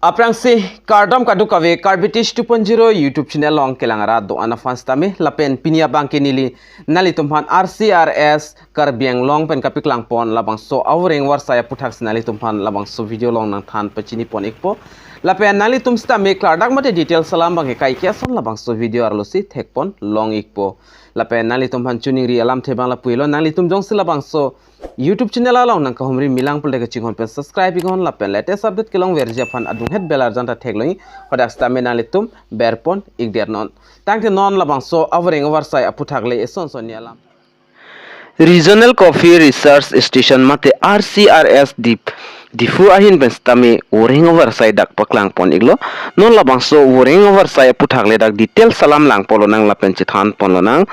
Aprangsi KARDOM kadu kave Karbitish 2.0 YouTube channel long kelangara do ana fans tami lapen pinia bangke nili nali tumhan RCRS Karbi ANGLONG pen kapik lang pon labang so VORENG war saya puthak nali tumhan labang so video long nang than pachini pon ikpo lapen nali tum sta me klardak mate detail salam bangke kai kya son labang so video arlosi thek pon long ikpo lapen nali tumhan chuning ri alam thebang la puilo nali tum jong sila bang so YouTube channel along nang kahumri milang pul deka chingon pen subscribe ikon la pen latest update kelong verja fan adung het belar janta thegloi hodak stamina litum berpon igder non tangte non labang so VORENG war sai APHUTHAK le eson son yalam Regional Coffee Research Station mate RCRS Diphu ahin ben stame VORENG war sai dak paklang pon iglo non labang so VORENG war sai APHUTHAK le dak detail salam lang polo nang la pen chithan pon lo nang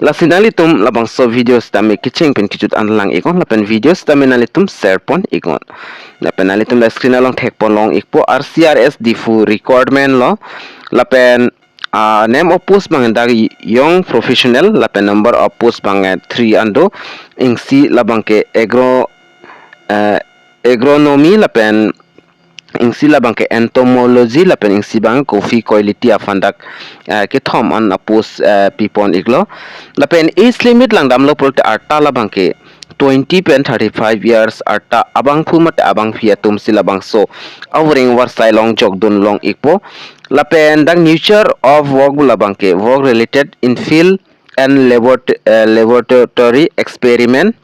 la sinali tum labang so video stame kiching pen kichut anlang ikon la pen video stame nali tum share pon ikon la pen nali tum la screen along thek pon long ikpo RCRS Diphu Recruitment lo la pen name of post bang dag young professional la pen number of post bang 3 ando ingsi labang ke agronomy la pen ingsi labang ke entomology la pen ingsi bang coffee quality afandak ke thom an post pipon iglo la pen age limit lang dam lo prote arta labang ke 20 pen 35 years arta abang phumat abang fiatum silabang so VORENG war sai long jog dun long ikpo la pen dang nature of work labang ke work related in field and laboratory experiment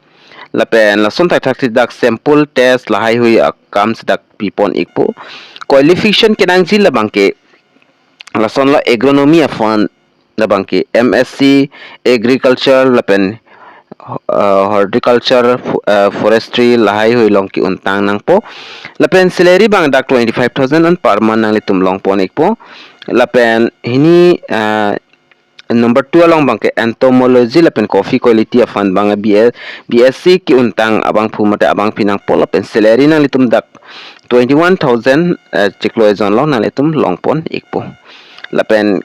la pen la son tak dak sample test la hai hui kam dak pipon ikpo qualification kenang ji labang ke la son la agronomy afan labang ke MSc agriculture la pen horticulture forestry lahai hui long ki untang nang po la pen salary bang dak 25,000 an per month nang litum long pon ikpo la pen hini number 2 long bang ke entomology la pen coffee quality afan bang BSc ki untang abang phumate abang pinang po la pen salary nang litum dak 21,000 chikloizon long nang litum long pon ikpo la pen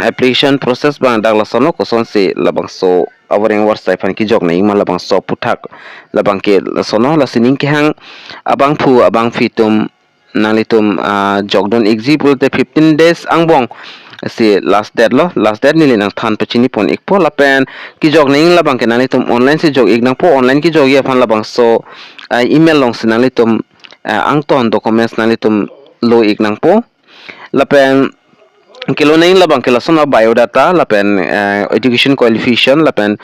application process bang dak la sono ko son se labang so VORENG war sai fan ki jok nei ma labang so APHUTHAK labang ke la sono la sining ki hang abang phu abang fitum nalitum jokdon example te 15 days angbong si last date nili nang than pachini pon ikpo la pen ki jok nei labang ke nalitum online si jok ignang po online ki jok ya fan labang so email long sinalitum angton documents nalitum lo ignang po la pen kilo nain labang kila sona biodata la pen education qualification la pen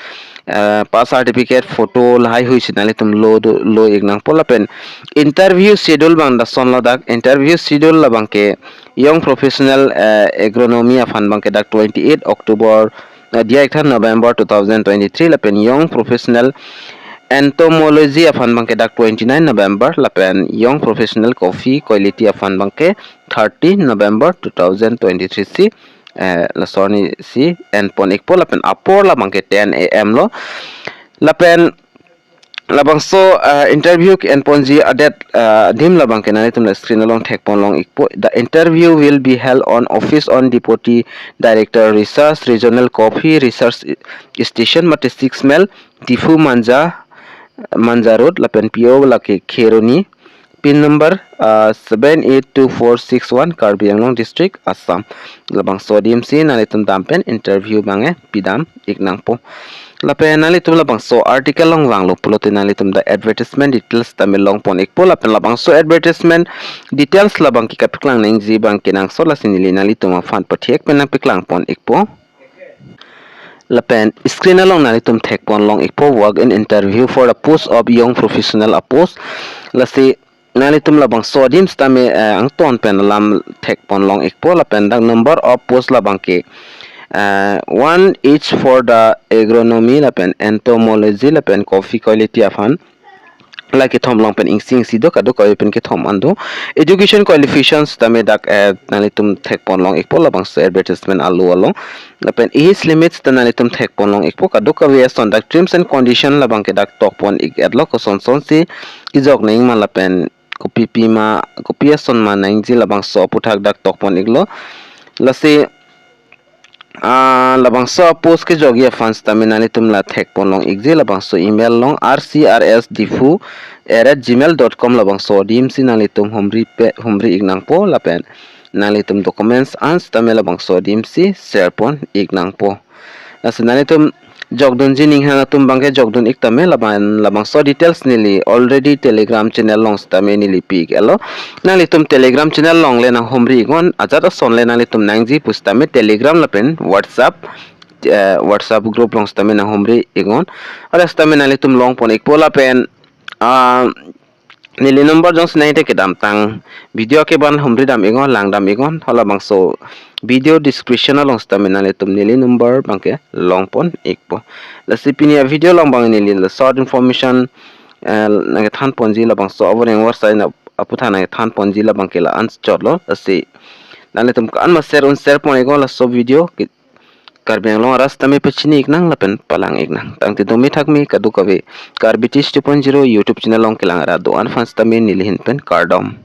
pass certificate photo lahai hui sinali tum lo ignang po la pen interview schedule bang da son la dak interview schedule la bang ke young professional agronomy afan bang ke dak 28 October dia ekhan November 2023 la pen young professional entomology afan bang ke dak 29 November la pen young professional coffee quality afan bang ke 30 November 2023 si la soni si en pon ikpo la pen apor la bang ke 10 am lo la pen la bang so interview en pon ji adet dim la bang ke nani tum la screen along thek pon long ikpo the interview will be held on office on deputy director research regional coffee research station mate 6 mile Diphu Manja Road la pen PO la ke Kheroni pin number 782461 Karbi ANGLONG district Assam labang sodium si nalitum dampen interview bange pidam ignang po la pen nalitum labang so article long wang lo pulote nalitum the advertisement details tamil long pon ikpo la pen labang so advertisement details labang ki kapiklang ning ji bang kinang so la sinili nalitum fan pathiek pen piklang pon ikpo la pen screen along nalitum thek pon long ikpo work in interview for the post of young professional a post la si nalitum labang sodim stame ang ton pen lam thek pon long ikpo la pen dang number of post labang ke one each for the agronomy la pen entomology la pen coffee quality afan la ke thom long pen ingsing sido kado ko pen ke thom ando education qualifications tame dak nalitum thek pon long ikpo labang so advertisement alu along la pen age limits nalitum thek pon long ikpo kado ka based on dak terms and condition labang ke dak tok pon ik adlo ko son si ki jok nei ma la pen kopi pima kopi son ma nang ji labang so APHUTHAK dak tok pon iglo la se labangso post ke jogi fans taminali tumla thek ponlong igje labangso email long RCRS Diphu @gmail.com labangso dimsi nali tum humri ignang po lapen nali tum documents ans tamela bangso dimsi share pon ignang po asenali tum jogdun jining hana tum bangke jogdun iktame labangso details nili already telegram channel long stame nili pig elo nali tum telegram channel long le nang humri gon ajata son le nali tum nangji pustame telegram lapen whatsapp group long stame nang humri igon ora stame nali tum long pon ikpola pen nili number jong snai te kedam tang video ke ban humri dam igon lang dam igon hola bangso video description long stamina le tum nili number bangke long pon ikpo la sipini video long bang nili la short information na than ponji la bangso overeng website na aputha na than ponji la bangke la ans chotlo ase nale tum kan ma share pon igon la so video Karbeng long rasta me pechini iknang lapen palang iknang tang tidumi thakmi kadu kabe Karbi 2.0 YouTube channel long kilang ra do an fans tame nilihin pen KARDOM.